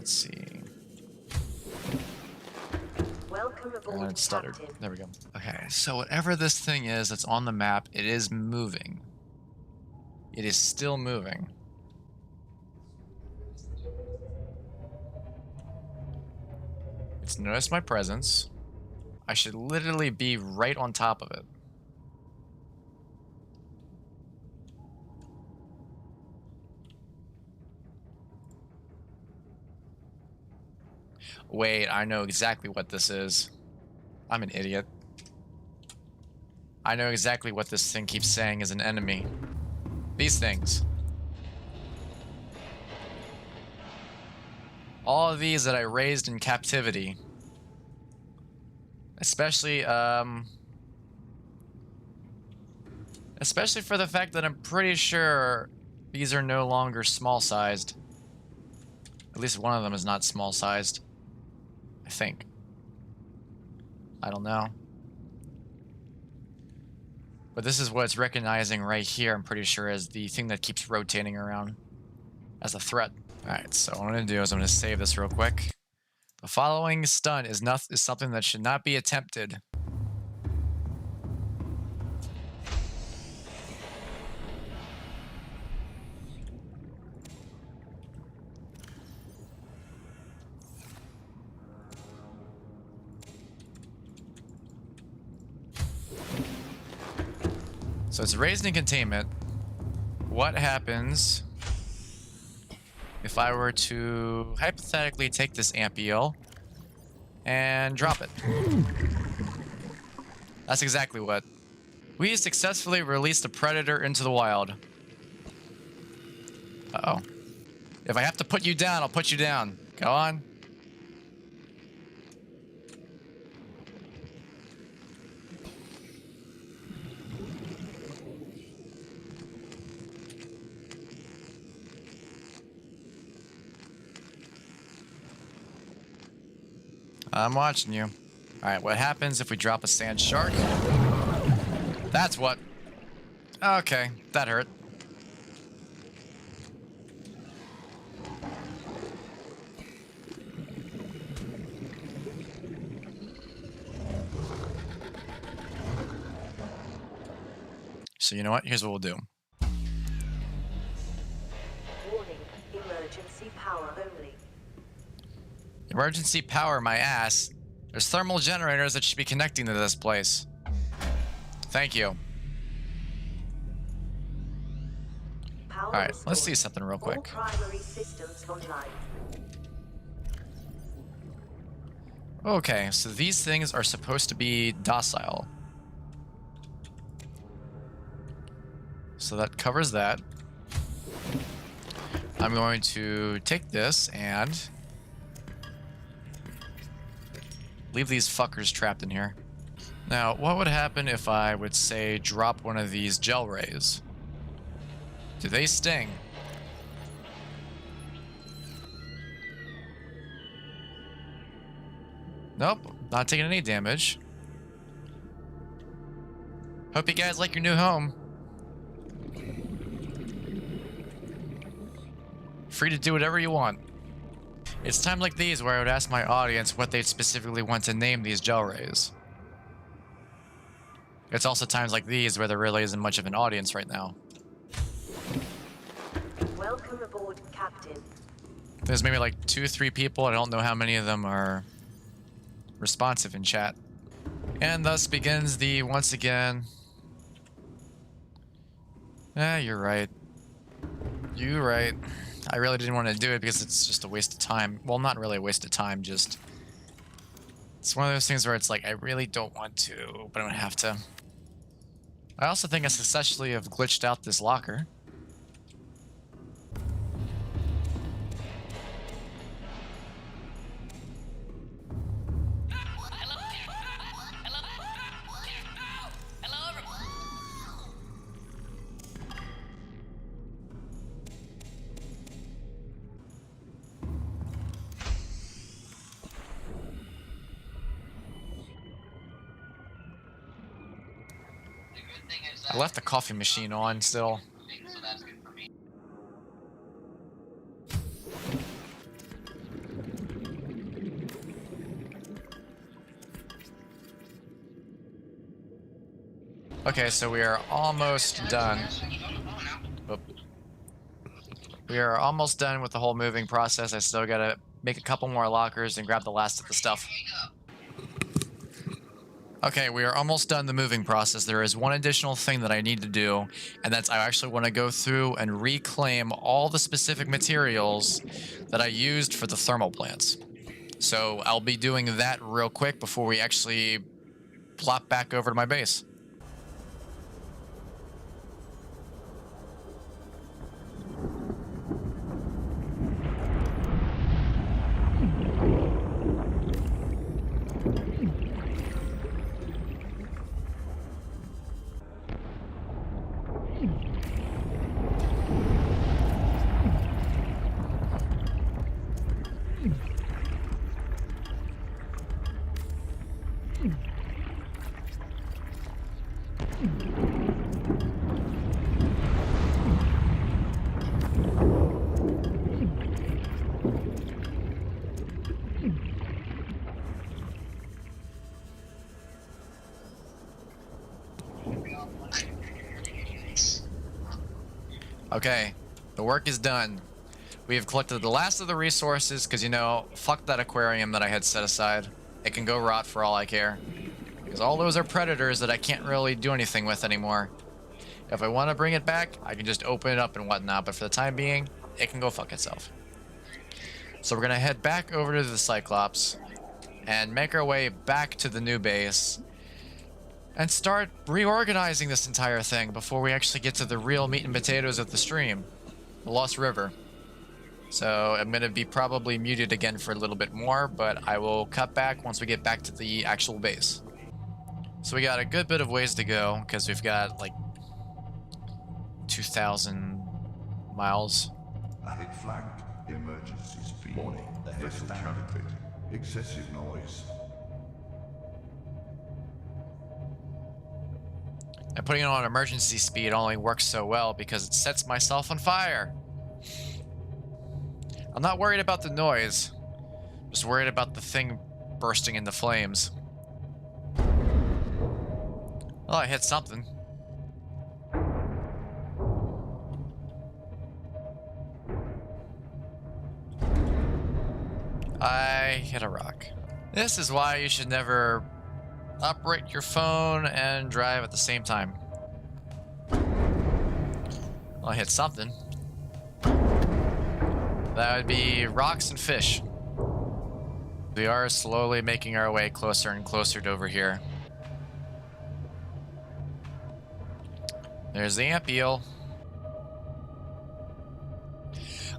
let's see. Welcome aboard, And it stuttered. Captain. There we go. Okay, so whatever this thing is that's on the map, it is moving. It is still moving. It's noticed my presence. I should literally be right on top of it. Wait, I know exactly what this is. I'm an idiot. I know exactly what this thing keeps saying is an enemy. These things. All of these that I raised in captivity. Especially for the fact that I'm pretty sure these are no longer small-sized. At least one of them is not small-sized. I think. I don't know. But this is what it's recognizing right here, I'm pretty sure, as the thing that keeps rotating around as a threat. Alright, so what I'm going to do is I'm going to save this real quick. The following stunt is something that should not be attempted. So it's raised in containment. What happens if I were to hypothetically take this ampule and drop it? That's exactly what. We successfully released a predator into the wild. Uh-oh. If I have to put you down, I'll put you down. Go on. I'm watching you. Alright, what happens if we drop a sand shark? That's what. Okay, that hurt. So you know what? Here's what we'll do. Warning, emergency power only. Emergency power, my ass. There's thermal generators that should be connecting to this place. Thank you. Alright, let's see something real quick. All primary systems online. Okay, so these things are supposed to be docile. So that covers that. I'm going to take this and leave these fuckers trapped in here. Now, what would happen if I would, say, drop one of these gel rays? Do they sting? Nope, not taking any damage. Hope you guys like your new home. Free to do whatever you want. It's time like these where I would ask my audience what they specifically want to name these gel rays. It's also times like these where there really isn't much of an audience right now. Welcome aboard, Captain. There's maybe like 2 or 3 people. I don't know how many of them are responsive in chat. And thus begins the, once again... you're right. You're right. I really didn't want to do it because it's just a waste of time. Well, not really a waste of time, just... It's one of those things where it's like, I really don't want to, but I'm gonna have to. I also think I successfully have glitched out this locker. I left the coffee machine on still. Okay, so we are almost done. Oop. We are almost done with the whole moving process. I still gotta make a couple more lockers and grab the last of the stuff. Okay, we are almost done the moving process. There is one additional thing that I need to do, and that's I actually want to go through and reclaim all the specific materials that I used for the thermal plants. So I'll be doing that real quick before we actually plop back over to my base. Okay, the work is done. We have collected the last of the resources because, you know, fuck that aquarium that I had set aside. It can go rot for all I care. Because all those are predators that I can't really do anything with anymore. If I want to bring it back, I can just open it up and whatnot, but for the time being, it can go fuck itself. So we're going to head back over to the Cyclops and make our way back to the new base and start reorganizing this entire thing before we actually get to the real meat and potatoes of the stream, the Lost River. So I'm going to be probably muted again for a little bit more, but I will cut back once we get back to the actual base. So we got a good bit of ways to go because we've got like 2,000 miles. Ahead flagged. Emergency speed. Warning. Vessel counterfeit. Excessive noise. And putting it on emergency speed only works so well because it sets myself on fire. I'm not worried about the noise. I'm just worried about the thing bursting into flames. Well, I hit something. I hit a rock. This is why you should never operate your phone and drive at the same time. Well, I hit something. That would be rocks and fish. We are slowly making our way closer and closer to over here. There's the ant eel.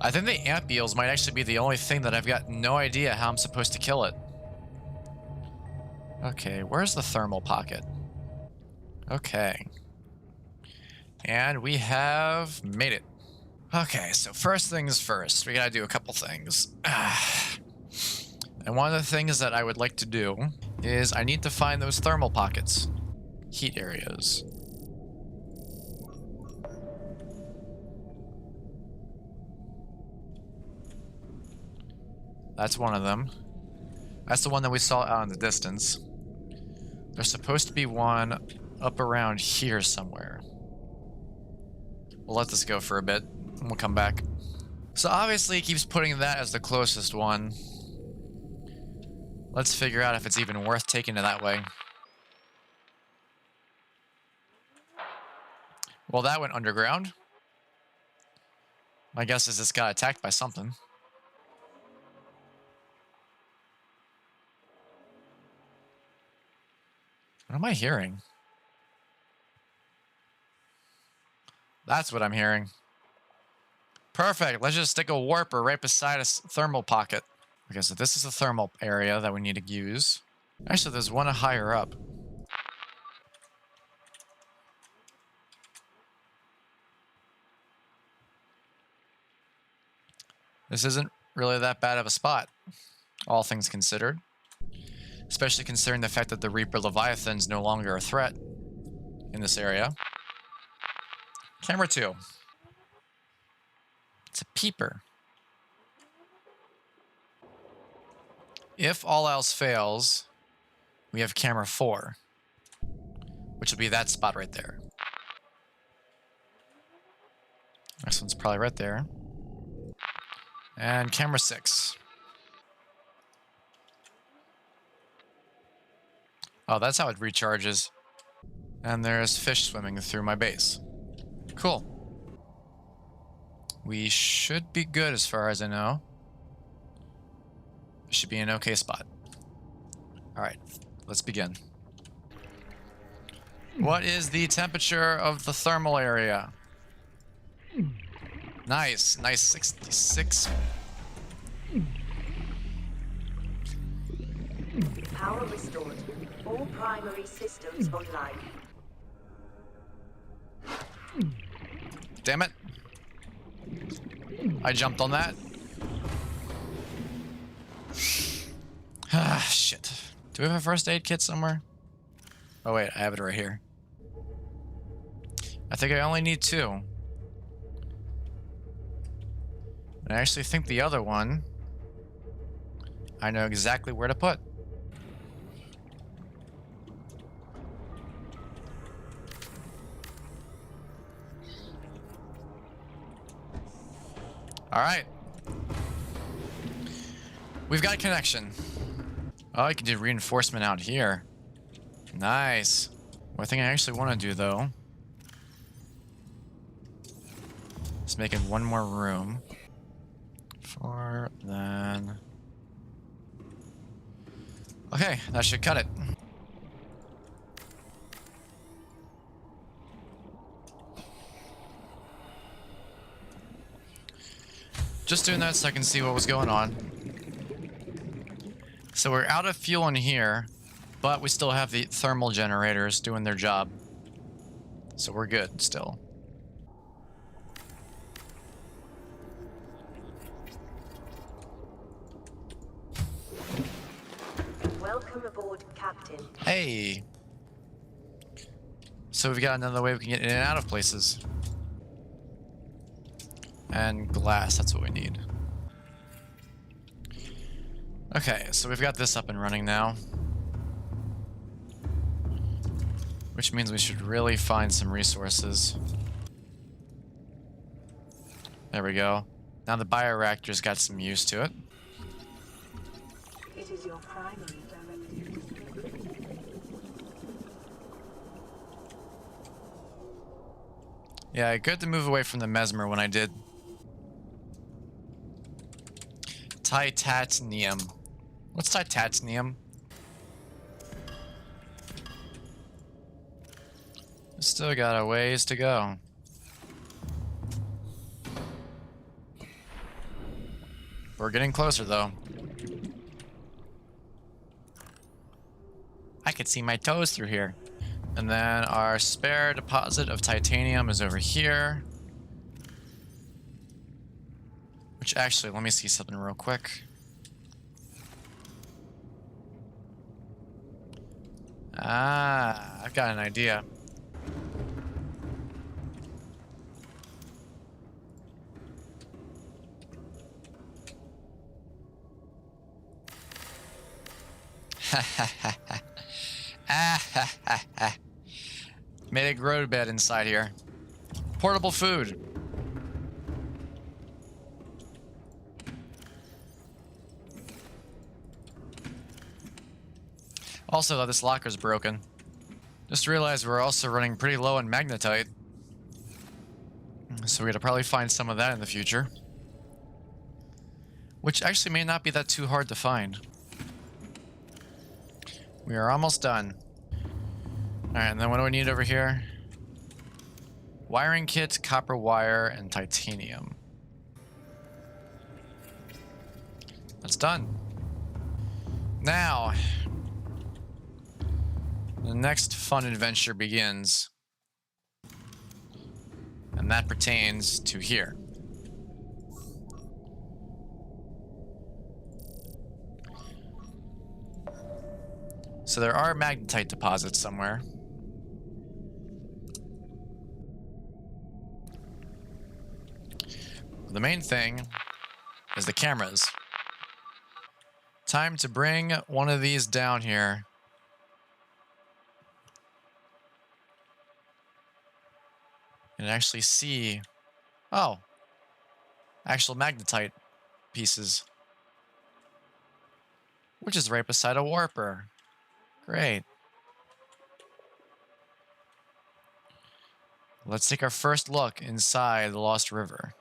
I think the ant eels might actually be the only thing that I've got no idea how I'm supposed to kill it. Okay, where's the thermal pocket? Okay. And we have made it. Okay, so first things first, we gotta do a couple things. And one of the things that I would like to do is I need to find those thermal pockets. Heat areas. That's one of them. That's the one that we saw out in the distance. There's supposed to be one up around here somewhere. We'll let this go for a bit, and we'll come back. So obviously he keeps putting that as the closest one. Let's figure out if it's even worth taking it that way. Well, that went underground. My guess is this got attacked by something. What am I hearing? That's what I'm hearing. Perfect. Let's just stick a warper right beside a thermal pocket. Okay, so this is a thermal area that we need to use. Actually, there's one higher up. This isn't really that bad of a spot, all things considered. Especially considering the fact that the Reaper Leviathan's no longer a threat in this area. Camera 2. It's a peeper. If all else fails, we have camera 4. which will be that spot right there. Next one's probably right there. And camera 6. Oh, that's how it recharges. And there's fish swimming through my base. Cool. We should be good as far as I know. Should be an okay spot. Alright, let's begin. What is the temperature of the thermal area? Nice, nice 66. Power restored. All primary systems online. Damn it. I jumped on that. Ah, shit. Do we have a first aid kit somewhere? Oh wait, I have it right here. I think I only need 2. And I actually think the other one, I know exactly where to put. Alright. We've got a connection. Oh, I can do reinforcement out here. Nice. One thing I actually want to do, though, is make it one more room. For then... Okay, that should cut it. Just doing that so I can see what was going on. So we're out of fuel in here, but we still have the thermal generators doing their job. So we're good still. Welcome aboard, Captain. Hey! So we've got another way we can get in and out of places. And glass, that's what we need. Okay, so we've got this up and running now. Which means we should really find some resources. There we go. Now the bioreactor's got some use to it. It is your primary directive. Yeah, good to move away from the mesmer when I did. Titanium. What's titanium? Still got a ways to go. We're getting closer though. I could see my toes through here. And then our spare deposit of titanium is over here. Which actually, let me see something real quick. Ah, I've got an idea. Made a grow bed inside here. Portable food. Also, though, this locker's broken. Just realized we're also running pretty low on magnetite. So we're gonna probably find some of that in the future. Which actually may not be that too hard to find. We are almost done. Alright, and then what do we need over here? Wiring kit, copper wire, and titanium. That's done. Now, the next fun adventure begins. And that pertains to here. So there are magnetite deposits somewhere. The main thing is the cameras. Time to bring one of these down here. and actually see, oh, actual magnetite pieces, which is right beside a warper. Great. Let's take our first look inside the Lost River.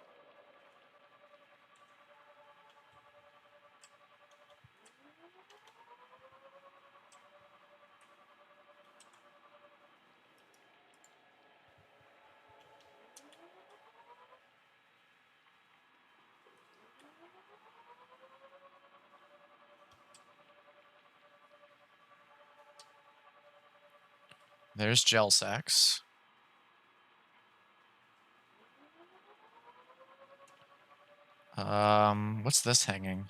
There's gel sacks. What's this hanging?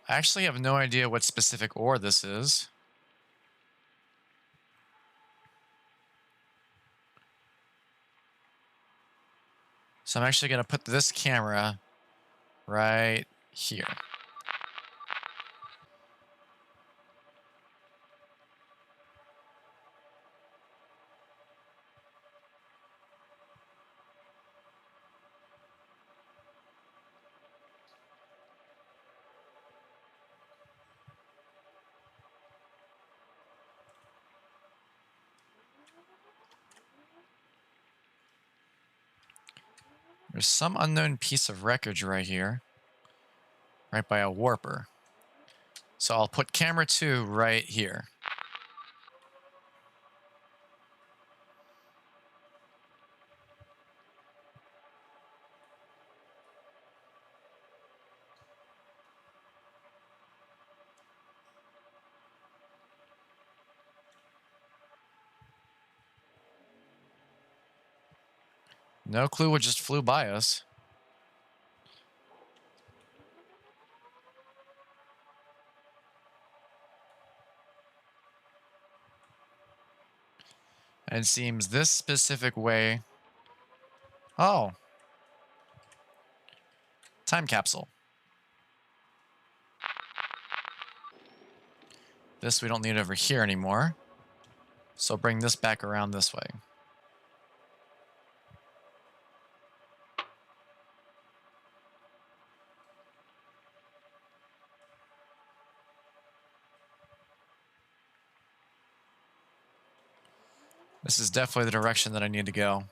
I actually have no idea what specific ore this is. So I'm actually going to put this camera right here. There's some unknown piece of wreckage right here, right by a warper. So I'll put camera 2 right here. No clue what just flew by us. And it seems this specific way. Oh. Time capsule. This we don't need over here anymore. So bring this back around this way. This is definitely the direction that I need to go.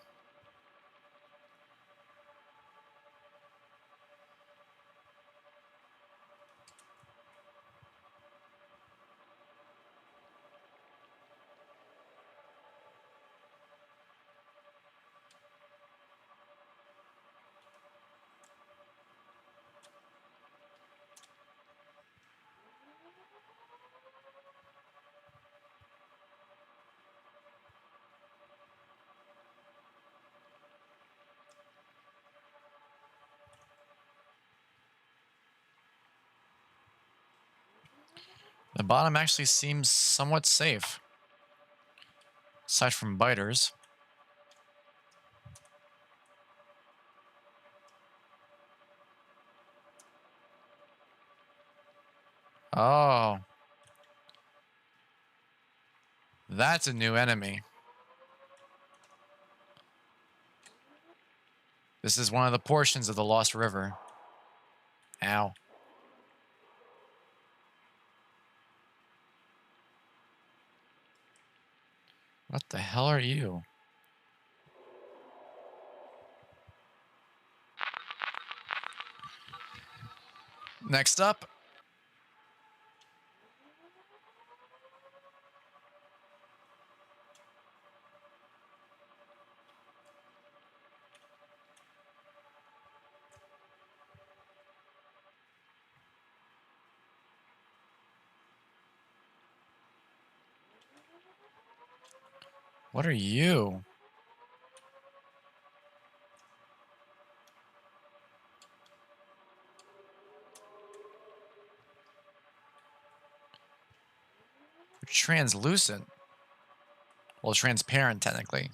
The bottom actually seems somewhat safe. Aside from biters. Oh. That's a new enemy. This is one of the portions of the Lost River. Ow. What the hell are you? Next up. What are you? You're translucent. Well, transparent, technically.